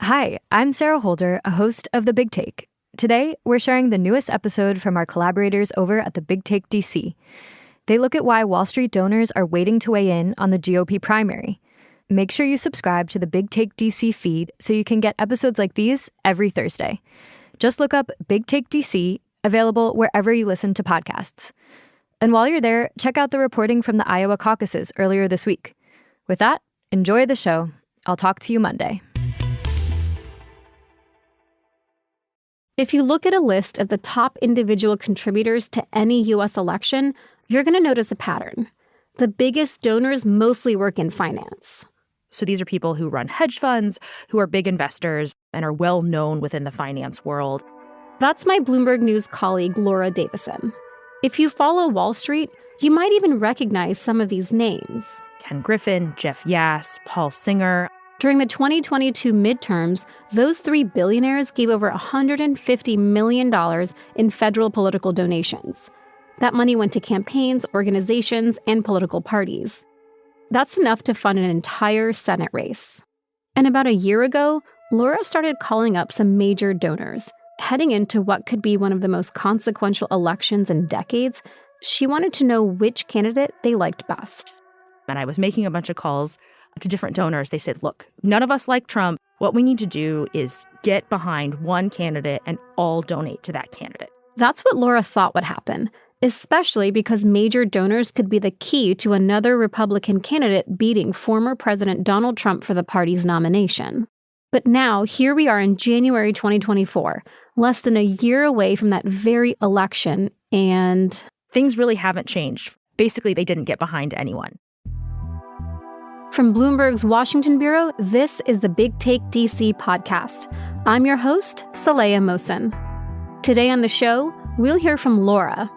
Hi, I'm Sarah Holder, a host of The Big Take. Today, we're sharing the newest episode from our collaborators over at The Big Take DC. They look at why Wall Street donors are waiting to weigh in on the GOP primary. Make sure you subscribe to the Big Take DC feed so you can get episodes like these every Thursday. Just look up Big Take DC, available wherever you listen to podcasts. And while you're there, check out the reporting from the Iowa caucuses earlier this week. With that, enjoy the show. I'll talk to you Monday. If you look at a list of the top individual contributors to any U.S. election, you're going to notice a pattern. The biggest donors mostly work in finance. So these are people who run hedge funds, who are big investors, and are well known within the finance world. That's my Bloomberg News colleague, Laura Davison. If you follow Wall Street, you might even recognize some of these names. Ken Griffin, Jeff Yass, Paul Singer. During the 2022 midterms, those three billionaires gave over $150 million in federal political donations. That money went to campaigns, organizations, and political parties. That's enough to fund an entire Senate race. And about a year ago, Laura started calling up some major donors. Heading into what could be one of the most consequential elections in decades, she wanted to know which candidate they liked best. And I was making a bunch of calls to different donors. They said, look, none of us like Trump. What we need to do is get behind one candidate and all donate to that candidate. That's what Laura thought would happen, especially because major donors could be the key to another Republican candidate beating former President Donald Trump for the party's nomination. But now, here we are in January 2024, less than a year away from that very election, and things really haven't changed. Basically, they didn't get behind anyone. From Bloomberg's Washington Bureau, this is the Big Take DC podcast. I'm your host, Saleha Mohsen. Today on the show, we'll hear from Laura.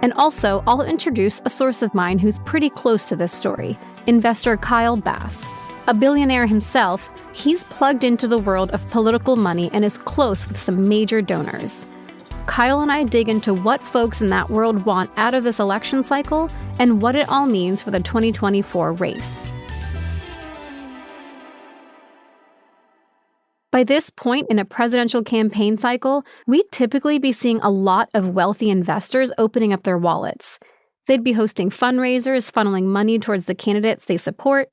And also, I'll introduce a source of mine who's pretty close to this story, investor Kyle Bass. A billionaire himself, he's plugged into the world of political money and is close with some major donors. Kyle and I dig into what folks in that world want out of this election cycle and what it all means for the 2024 race. By this point in a presidential campaign cycle, we'd typically be seeing a lot of wealthy investors opening up their wallets. They'd be hosting fundraisers, funneling money towards the candidates they support,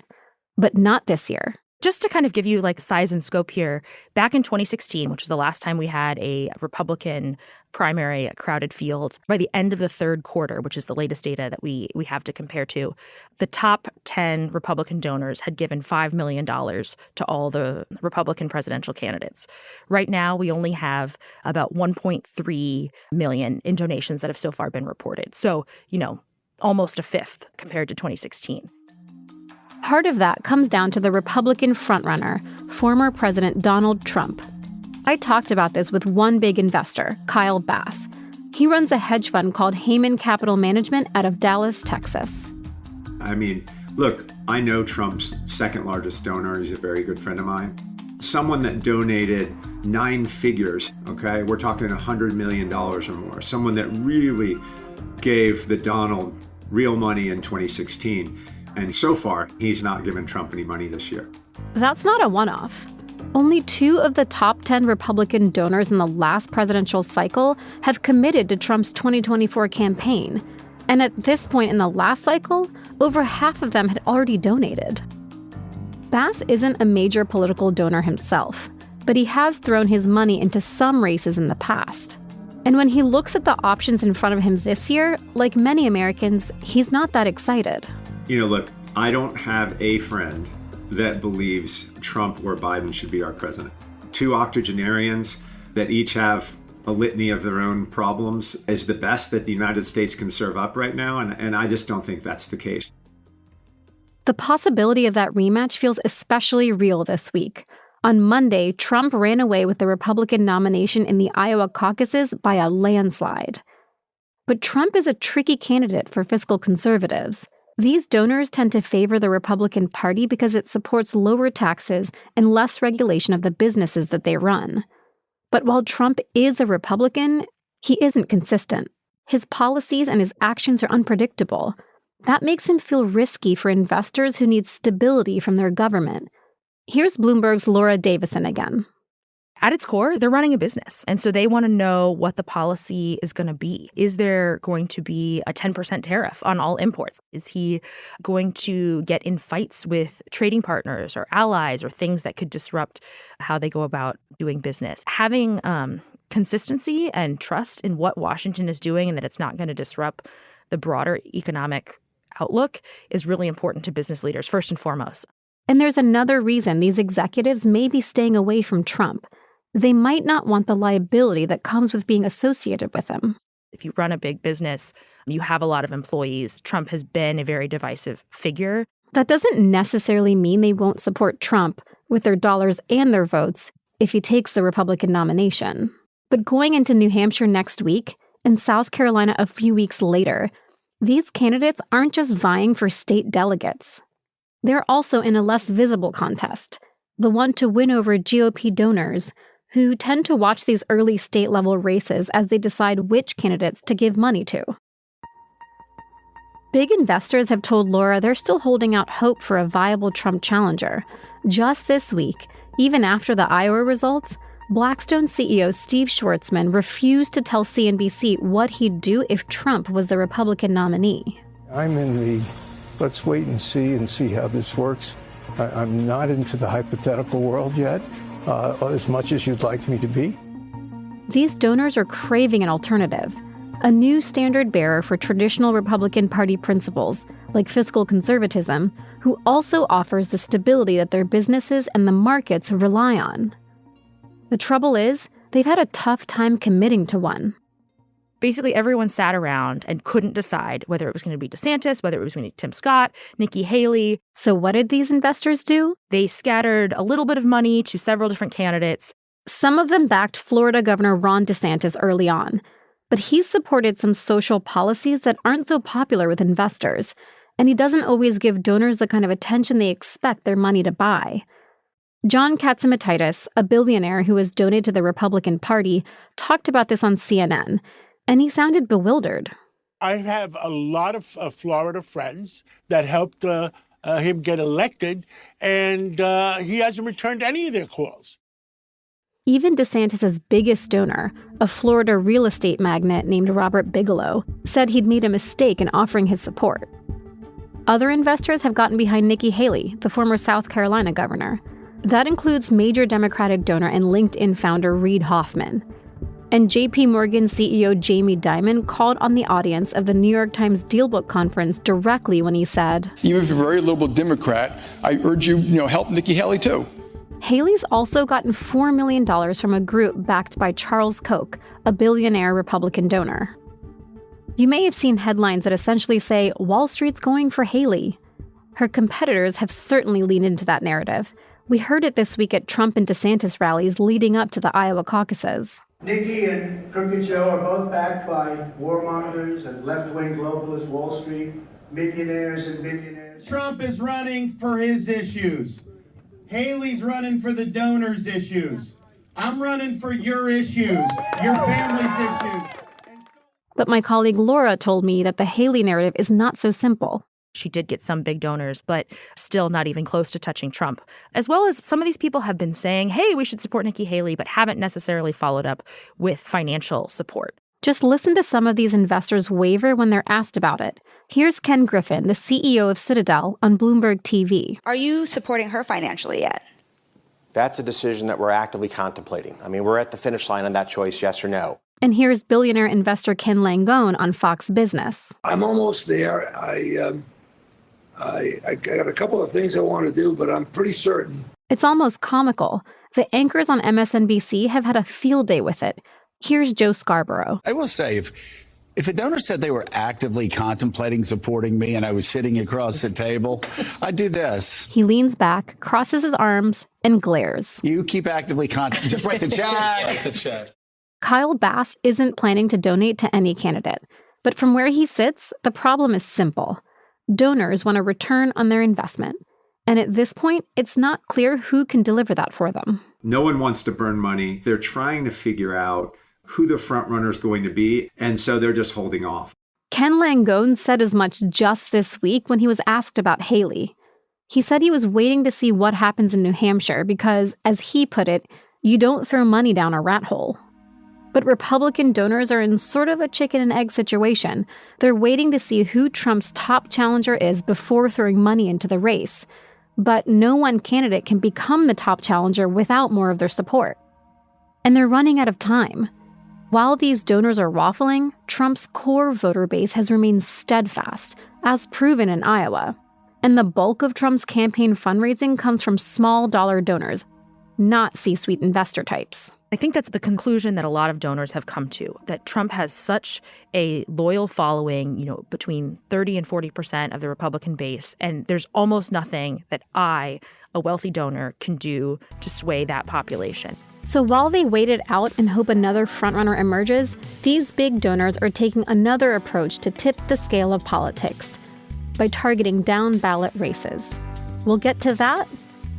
but not this year. Just to kind of give you like size and scope here, back in 2016, which was the last time we had a Republican primary, a crowded field, by the end of the third quarter, which is the latest data that we have to compare to, the top 10 Republican donors had given $5 million to all the Republican presidential candidates. Right now, we only have about 1.3 million in donations that have so far been reported. So, almost a fifth compared to 2016. Part of that comes down to the Republican frontrunner, former President Donald Trump. I talked about this with one big investor, Kyle Bass. He runs a hedge fund called Heyman Capital Management out of Dallas, Texas. I mean, look, I know Trump's second largest donor. He's a very good friend of mine. Someone that donated 9 figures, okay? We're talking $100 million or more. Someone that really gave the Donald real money in 2016. And so far, he's not given Trump any money this year. That's not a one-off. Only 2 of the top 10 Republican donors in the last presidential cycle have committed to Trump's 2024 campaign. And at this point in the last cycle, over half of them had already donated. Bass isn't a major political donor himself, but he has thrown his money into some races in the past. And when he looks at the options in front of him this year, like many Americans, he's not that excited. Look, I don't have a friend that believes Trump or Biden should be our president. 2 octogenarians that each have a litany of their own problems is the best that the United States can serve up right now, and I just don't think that's the case. The possibility of that rematch feels especially real this week. On Monday, Trump ran away with the Republican nomination in the Iowa caucuses by a landslide. But Trump is a tricky candidate for fiscal conservatives. These donors tend to favor the Republican Party because it supports lower taxes and less regulation of the businesses that they run. But while Trump is a Republican, he isn't consistent. His policies and his actions are unpredictable. That makes him feel risky for investors who need stability from their government. Here's Bloomberg's Laura Davison again. At its core, they're running a business. And so they want to know what the policy is going to be. Is there going to be a 10% tariff on all imports? Is he going to get in fights with trading partners or allies or things that could disrupt how they go about doing business? Having consistency and trust in what Washington is doing and that it's not going to disrupt the broader economic outlook is really important to business leaders, first and foremost. And there's another reason these executives may be staying away from Trump. They might not want the liability that comes with being associated with him. If you run a big business, you have a lot of employees. Trump has been a very divisive figure. That doesn't necessarily mean they won't support Trump with their dollars and their votes if he takes the Republican nomination. But going into New Hampshire next week and South Carolina a few weeks later, these candidates aren't just vying for state delegates. They're also in a less visible contest, the one to win over GOP donors who tend to watch these early state-level races as they decide which candidates to give money to. Big investors have told Laura they're still holding out hope for a viable Trump challenger. Just this week, even after the Iowa results, Blackstone CEO Steve Schwarzman refused to tell CNBC what he'd do if Trump was the Republican nominee. I'm in the let's wait and see how this works. I'm not into the hypothetical world yet. As much as you'd like me to be. These donors are craving an alternative, a new standard bearer for traditional Republican Party principles, like fiscal conservatism, who also offers the stability that their businesses and the markets rely on. The trouble is, they've had a tough time committing to one. Basically, everyone sat around and couldn't decide whether it was going to be DeSantis, whether it was going to be Tim Scott, Nikki Haley. So what did these investors do? They scattered a little bit of money to several different candidates. Some of them backed Florida Governor Ron DeSantis early on, but he's supported some social policies that aren't so popular with investors, and he doesn't always give donors the kind of attention they expect their money to buy. John Katzimatidis, a billionaire who has donated to the Republican Party, talked about this on CNN, and he sounded bewildered. I have a lot of Florida friends that helped him get elected, and he hasn't returned any of their calls. Even DeSantis' biggest donor, a Florida real estate magnate named Robert Bigelow, said he'd made a mistake in offering his support. Other investors have gotten behind Nikki Haley, the former South Carolina governor. That includes major Democratic donor and LinkedIn founder Reid Hoffman. And JP Morgan CEO Jamie Dimon called on the audience of the New York Times Dealbook Conference directly when he said, "Even if you're a very liberal Democrat, I urge you, help Nikki Haley too." Haley's also gotten $4 million from a group backed by Charles Koch, a billionaire Republican donor. You may have seen headlines that essentially say, Wall Street's going for Haley. Her competitors have certainly leaned into that narrative. We heard it this week at Trump and DeSantis rallies leading up to the Iowa caucuses. Nikki and Crooked Joe are both backed by warmongers and left-wing globalist Wall Street, millionaires and billionaires. Trump is running for his issues. Haley's running for the donors' issues. I'm running for your issues, your family's issues. But my colleague Laura told me that the Haley narrative is not so simple. She did get some big donors, but still not even close to touching Trump. As well as some of these people have been saying, hey, we should support Nikki Haley, but haven't necessarily followed up with financial support. Just listen to some of these investors waver when they're asked about it. Here's Ken Griffin, the CEO of Citadel, on Bloomberg TV. Are you supporting her financially yet? That's a decision that we're actively contemplating. I mean, we're at the finish line on that choice, yes or no. And here's billionaire investor Ken Langon on Fox Business. I'm almost there. I got a couple of things I want to do, but I'm pretty certain. It's almost comical. The anchors on MSNBC have had a field day with it. Here's Joe Scarborough. I will say, if a donor said they were actively contemplating supporting me and I was sitting across the table, I'd do this. He leans back, crosses his arms, and glares. You keep actively contemplating. Just write the check. Write the check. Kyle Bass isn't planning to donate to any candidate. But from where he sits, the problem is simple. Donors want a return on their investment. And at this point, it's not clear who can deliver that for them. No one wants to burn money. They're trying to figure out who the front runner is going to be, and so they're just holding off. Ken Langon said as much just this week when he was asked about Haley. He said he was waiting to see what happens in New Hampshire because, as he put it, you don't throw money down a rat hole. But Republican donors are in sort of a chicken and egg situation. They're waiting to see who Trump's top challenger is before throwing money into the race. But no one candidate can become the top challenger without more of their support. And they're running out of time. While these donors are waffling, Trump's core voter base has remained steadfast, as proven in Iowa. And the bulk of Trump's campaign fundraising comes from small dollar donors, not C-suite investor types. I think that's the conclusion that a lot of donors have come to, that Trump has such a loyal following, between 30 and 40% of the Republican base. And there's almost nothing that I, a wealthy donor, can do to sway that population. So while they wait it out and hope another frontrunner emerges, these big donors are taking another approach to tip the scale of politics by targeting down-ballot races. We'll get to that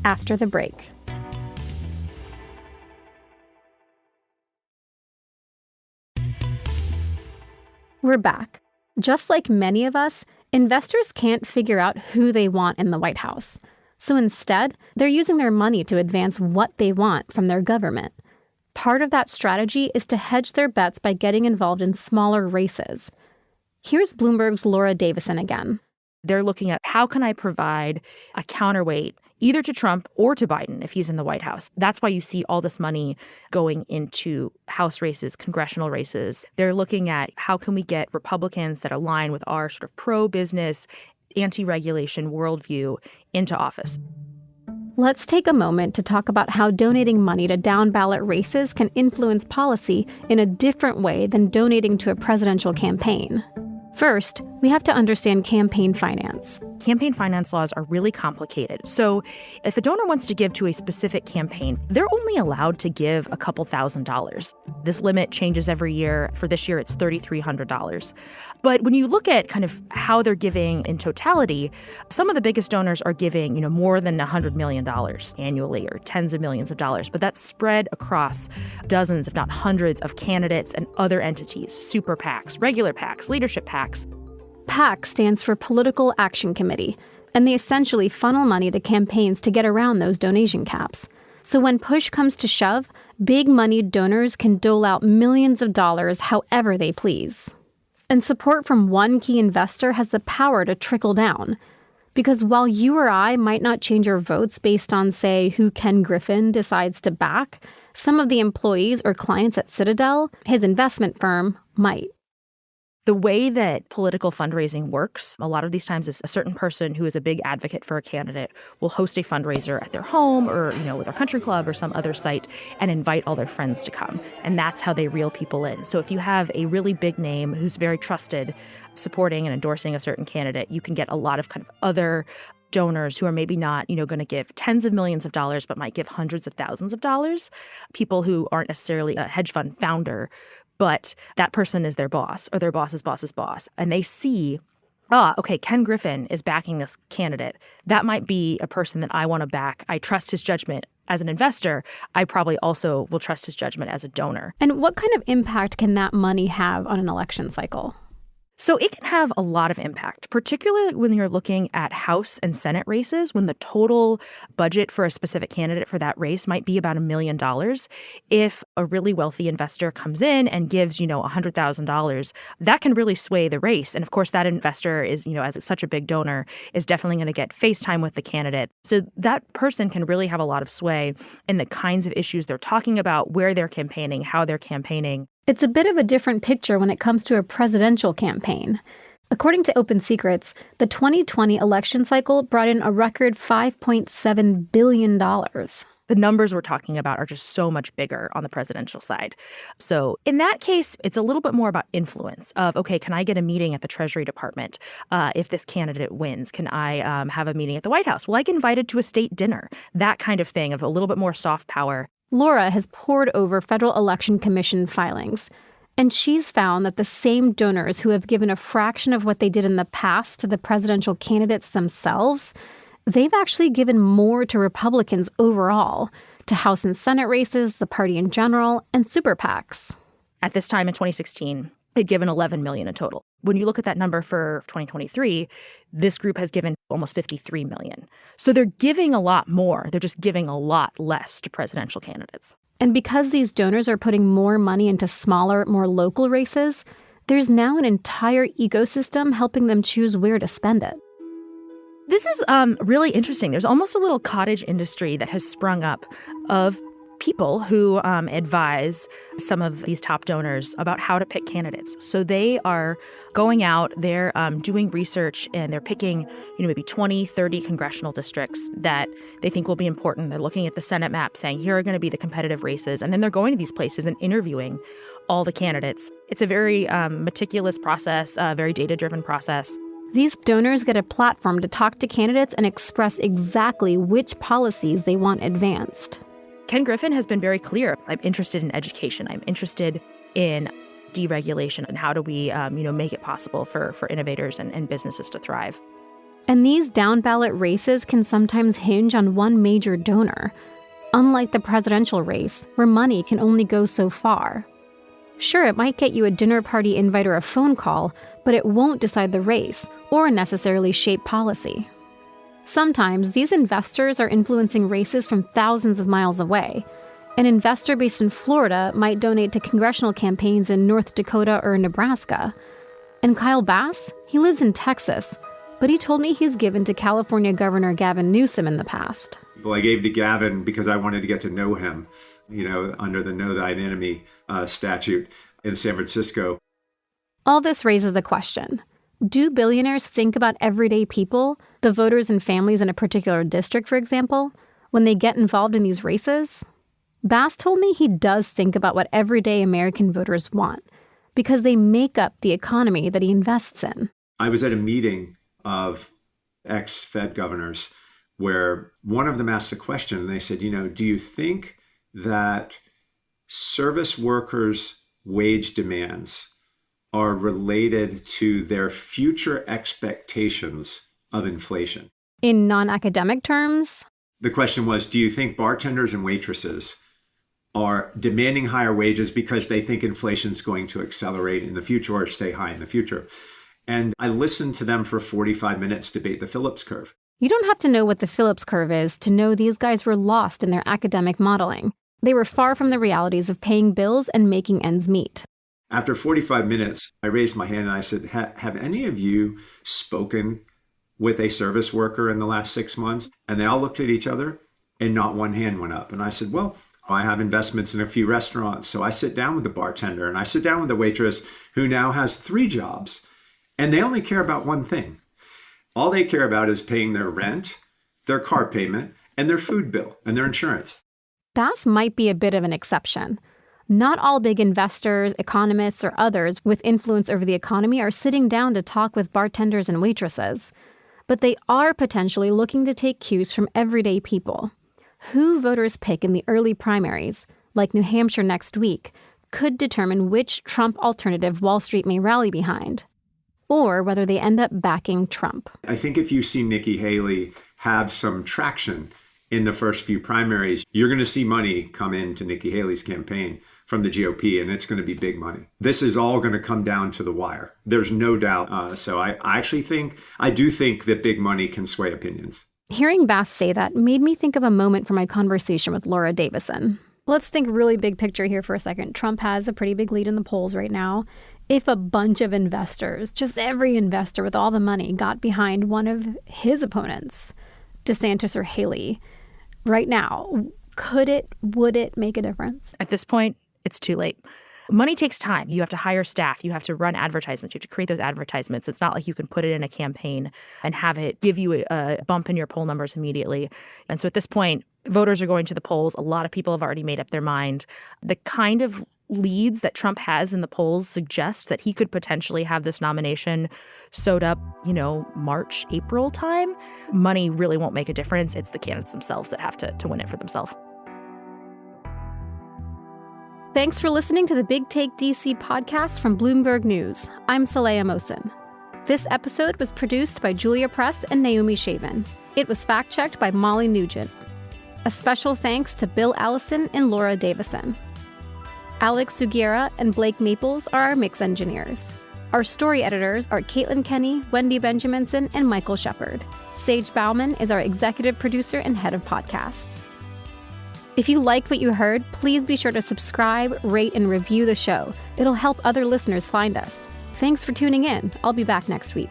after the break. We're back. Just like many of us, investors can't figure out who they want in the White House. So instead, they're using their money to advance what they want from their government. Part of that strategy is to hedge their bets by getting involved in smaller races. Here's Bloomberg's Laura Davison again. They're looking at how can I provide a counterweight either to Trump or to Biden if he's in the White House. That's why you see all this money going into House races, congressional races. They're looking at how can we get Republicans that align with our sort of pro-business, anti-regulation worldview into office. Let's take a moment to talk about how donating money to down-ballot races can influence policy in a different way than donating to a presidential campaign. First, we have to understand campaign finance. Campaign finance laws are really complicated. So if a donor wants to give to a specific campaign, they're only allowed to give a couple $1,000s. This limit changes every year. For this year, it's $3,300. But when you look at kind of how they're giving in totality, some of the biggest donors are giving, more than $100 million annually or tens of millions of dollars. But that's spread across dozens, if not hundreds, of candidates and other entities, super PACs, regular PACs, leadership PACs. PAC stands for Political Action Committee, and they essentially funnel money to campaigns to get around those donation caps. So when push comes to shove, big money donors can dole out millions of dollars however they please. And support from one key investor has the power to trickle down. Because while you or I might not change our votes based on, say, who Ken Griffin decides to back, some of the employees or clients at Citadel, his investment firm, might. The way that political fundraising works, a lot of these times is a certain person who is a big advocate for a candidate will host a fundraiser at their home or, with their country club or some other site and invite all their friends to come. And that's how they reel people in. So if you have a really big name who's very trusted, supporting and endorsing a certain candidate, you can get a lot of kind of other donors who are maybe not, going to give tens of millions of dollars, but might give hundreds of thousands of dollars. People who aren't necessarily a hedge fund founder, but that person is their boss or their boss's boss's boss. And they see, okay, Ken Griffin is backing this candidate. That might be a person that I want to back. I trust his judgment as an investor. I probably also will trust his judgment as a donor. And what kind of impact can that money have on an election cycle? So it can have a lot of impact, particularly when you're looking at House and Senate races, when the total budget for a specific candidate for that race might be about $1 million. If a really wealthy investor comes in and gives, $100,000, that can really sway the race. And of course, that investor is, as such a big donor, is definitely going to get FaceTime with the candidate. So that person can really have a lot of sway in the kinds of issues they're talking about, where they're campaigning, how they're campaigning. It's a bit of a different picture when it comes to a presidential campaign. According to Open Secrets, the 2020 election cycle brought in a record $5.7 billion. The numbers we're talking about are just so much bigger on the presidential side. So in that case, it's a little bit more about influence of, okay, can I get a meeting at the Treasury Department if this candidate wins? Can I have a meeting at the White House? Will I get invited to a state dinner? That kind of thing of a little bit more soft power. Laura has pored over Federal Election Commission filings, and she's found that the same donors who have given a fraction of what they did in the past to the presidential candidates themselves, they've actually given more to Republicans overall, to House and Senate races, the party in general, and super PACs. At this time in 2016, they'd given $11 million in total. When you look at that number for 2023, this group has given almost $53 million. So they're giving a lot more. They're just giving a lot less to presidential candidates. And because these donors are putting more money into smaller, more local races, there's now an entire ecosystem helping them choose where to spend it. This is really interesting. There's almost a little cottage industry that has sprung up of people who advise some of these top donors about how to pick candidates. So they are going out, they're doing research, and they're picking, maybe 20, 30 congressional districts that they think will be important. They're looking at the Senate map saying, here are going to be the competitive races. And then they're going to these places and interviewing all the candidates. It's a very meticulous process, a very data-driven process. These donors get a platform to talk to candidates and express exactly which policies they want advanced. Ken Griffin has been very clear. I'm interested in education. I'm interested in deregulation and how do we, make it possible for innovators and businesses to thrive. And these down-ballot races can sometimes hinge on one major donor, unlike the presidential race, where money can only go so far. Sure, it might get you a dinner party invite or a phone call, but it won't decide the race or necessarily shape policy. Sometimes these investors are influencing races from thousands of miles away. An investor based in Florida might donate to congressional campaigns in North Dakota or Nebraska. And Kyle Bass, he lives in Texas, but he told me he's given to California Governor Gavin Newsom in the past. Well, I gave to Gavin because I wanted to get to know him, under the Know Thine Enemy statute in San Francisco. All this raises the question. Do billionaires think about everyday people, the voters and families in a particular district, for example, when they get involved in these races? Bass told me he does think about what everyday American voters want, because they make up the economy that he invests in. I was at a meeting of ex-Fed governors where one of them asked a question, and they said, do you think that service workers' wage demands are related to their future expectations of inflation? In non-academic terms? The question was, do you think bartenders and waitresses are demanding higher wages because they think inflation is going to accelerate in the future or stay high in the future? And I listened to them for 45 minutes debate the Phillips curve. You don't have to know what the Phillips curve is to know these guys were lost in their academic modeling. They were far from the realities of paying bills and making ends meet. After 45 minutes, I raised my hand and I said, have any of you spoken with a service worker in the last 6 months? And they all looked at each other and not one hand went up. And I said, well, I have investments in a few restaurants. So I sit down with the bartender and I sit down with the waitress who now has 3 jobs. And they only care about one thing. All they care about is paying their rent, their car payment, and their food bill and their insurance. Bass might be a bit of an exception. Not all big investors, economists, or others with influence over the economy are sitting down to talk with bartenders and waitresses. But they are potentially looking to take cues from everyday people. Who voters pick in the early primaries, like New Hampshire next week, could determine which Trump alternative Wall Street may rally behind, or whether they end up backing Trump. I think if you see Nikki Haley have some traction in the first few primaries, you're going to see money come into Nikki Haley's campaign from the GOP, and it's going to be big money. This is all going to come down to the wire. There's no doubt. So I do think that big money can sway opinions. Hearing Bass say that made me think of a moment from my conversation with Laura Davison. Let's think really big picture here for a second. Trump has a pretty big lead in the polls right now. If a bunch of investors, just every investor with all the money, got behind one of his opponents, DeSantis or Haley, right now, would it make a difference? At this point, it's too late. Money takes time. You have to hire staff. You have to run advertisements. You have to create those advertisements. It's not like you can put it in a campaign and have it give you a bump in your poll numbers immediately. And so at this point, voters are going to the polls. A lot of people have already made up their mind. The kind of leads that Trump has in the polls suggest that he could potentially have this nomination sewed up, March, April time. Money really won't make a difference. It's the candidates themselves that have to win it for themselves. Thanks for listening to the Big Take DC podcast from Bloomberg News. I'm Saleha Mohsin. This episode was produced by Julia Press and Naomi Shavin. It was fact-checked by Molly Nugent. A special thanks to Bill Allison and Laura Davison. Alex Sugiura and Blake Maples are our mix engineers. Our story editors are Caitlin Kenny, Wendy Benjaminson, and Michael Shepard. Sage Bauman is our executive producer and head of podcasts. If you liked what you heard, please be sure to subscribe, rate, and review the show. It'll help other listeners find us. Thanks for tuning in. I'll be back next week.